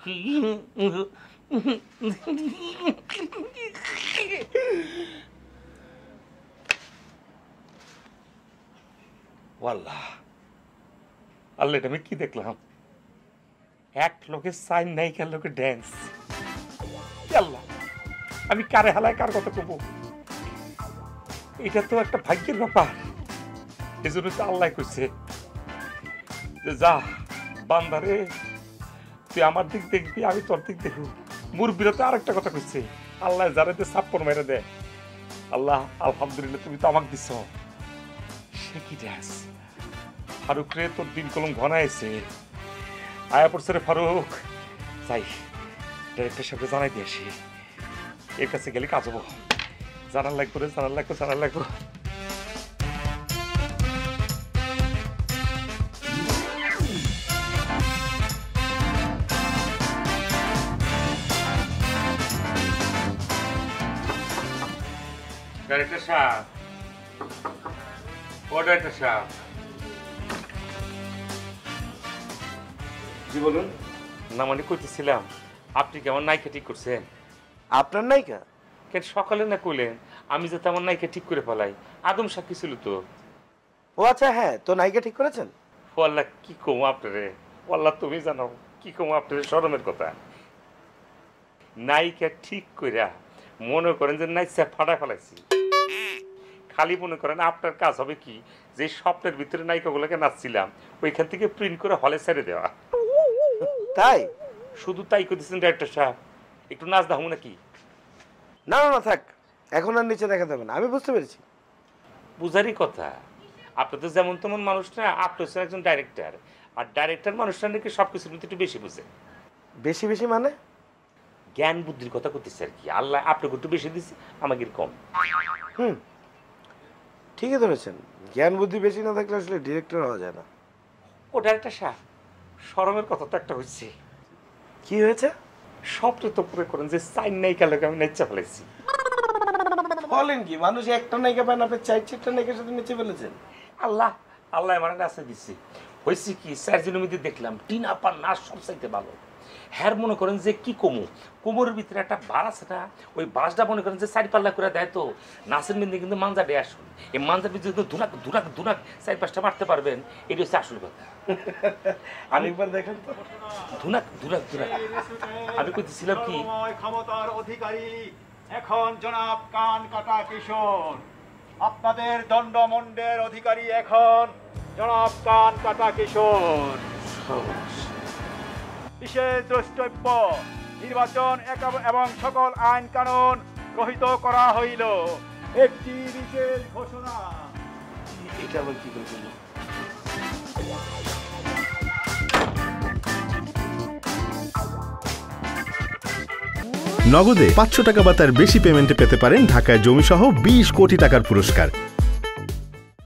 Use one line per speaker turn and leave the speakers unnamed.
আল্লাহ আল্লাহ, এটা আমি কি দেখলাম? এক লোকের সাইন নাই, কার লোকের ড্যান্স। আল্লাহ, আমি কারে হালায় কার কথা কব? এটা তো একটা ভাগ্যের ব্যাপার। এই জন্য তো আল্লাহ কইছে যে যা বান্দারে, তুই আমার দিক দেখবি, আমি তোর দিক দেখব। মুরব্বিরা তো আরেকটা কথা কইছে, আল্লাহ যারা সাপ্পর মেরে দেয়। আল্লাহ আলহামদুলিল্লাহ, তুমি তো আমাকে দিছ। সে কি ড্যান্স! ফারুক রে, তোর দিন কলম ঘনাইছে। আয়া পড়ছে রে ফারুক। যাই ডাইরেক্টর সাহেবকে জানাই দিয়ে আসি। এর কাছে গেলে কাজ হবো। জানার লাগবো রে, জানার লাগবো, জানার লাগবো। ডাইরেক্টর সাহেব, ও ডাইরেক্টর সাহেব। জি বলুন। না মানে কইতেছিলাম, আপনি কেমন নায়িকা ঠিক করছেন?
আপনার নায়িকা?
কেন সকালে না কইলেন আমি যাতে আমার নায়িকা ঠিক করে ফেলাই? আদম সাক্ষী ছিল তো।
ও আচ্ছা, হ্যাঁ, তো নায়িকা ঠিক করেছেন?
ওয়াল্লাহ কি কমো আপনারে, ওয়াল্লাহ তুমি জানো কি কমো আপনারে, শরমের কথা। নায়িকা ঠিক কইরা মনে করেন যে নাইচা ফাটা ফেলাইছি। খালি মনে করেন আপনার কাজ হবে কি, যে স্বপ্নের ভিতরে নায়িকাগুলোকে নাচছিলাম ওইখান থেকে প্রিন্ট করে হলে ছেড়ে দেওয়া।
তাই?
শুধু তাই করতেছেন ডাইরেক্টর সাহেব? একটু নাচ দাও নাকি?
না না না, থাক, এখন আর নিচে দেখা যাবে না। আমি বুঝতে পেরেছি।
বুঝারই কথা। আপনি তো যেমন তেমন মানুষ না, আপনি হচ্ছেন একজন ডাইরেক্টর। আর ডাইরেক্টর মানুষটা নাকি সব কিছুর ভিতরে একটু বেশি বুঝে।
বেশি বেশি মানে?
জ্ঞান বুদ্ধির কথা করতেছে আর কি। আল্লাহ আপনাকে একটু বেশি দিচ্ছে, আমাকে কম।
ঠিকই ধরেছেন। জ্ঞান বুদ্ধি বেশি না থাকলে আসলে ডিরেক্টর হওয়া যায় না।
ও ডাইরেক্টর সাহেব, শরমের কথা তো একটা হচ্ছে।
কি হয়েছে?
সবটা তো পুরো করেন যে চাই নায়িকা লোক আমি নাইচা ফেলেছি।
বলেন কি, মানুষ একটা নায়িকা পায় না, আপনি চারটা নায়িকার সাথে নিচে ফেলেছেন?
আল্লাহ আল্লাহ আমার নাচে দিচ্ছে। হয়েছে কি, চারজনের মধ্যে দেখলাম টিনা পার নাচ সব চাইতে ভালো। হ্যার মনে করেন যে কি কমু, কোমরের ভিতরে একটা বার আছে না, ওই বাসটা মনে করেন যে চারি পাল্লা করে দেয়। তো নাচের মধ্যে কিন্তু মাঞ্জা ডে আসুন, এই মাঞ্জার ভিতরে কিন্তু ধুনাক ধুনাক ধুনাক চারি পাঁচটা মারতে পারবেন। এটি হচ্ছে আসল কথা।
আরেকবার দেখেন তো।
ধুনাক ধুনাক ধুনাক। আমি কইতেছিলাম কি,
ক্ষমতার অধিকারী এখন জনাব কান কাটা কিশোর। আপনাদের দণ্ডমণ্ডের অধিকারী এখন জনাব কান কাটা কিশোর। বিশেষ দ্রষ্টব্য, নির্বাচন এবং সকল আইন কানুন গ্রহীত করা হইল। একটি বিশেষ ঘোষণা।
এটা আবার কি করে বললো?
নগদে 500 টাকা বা তার বেশি পেমেন্টে পেতে পারেন ঢাকায় জমিসহ 20 কোটি টাকার পুরস্কার।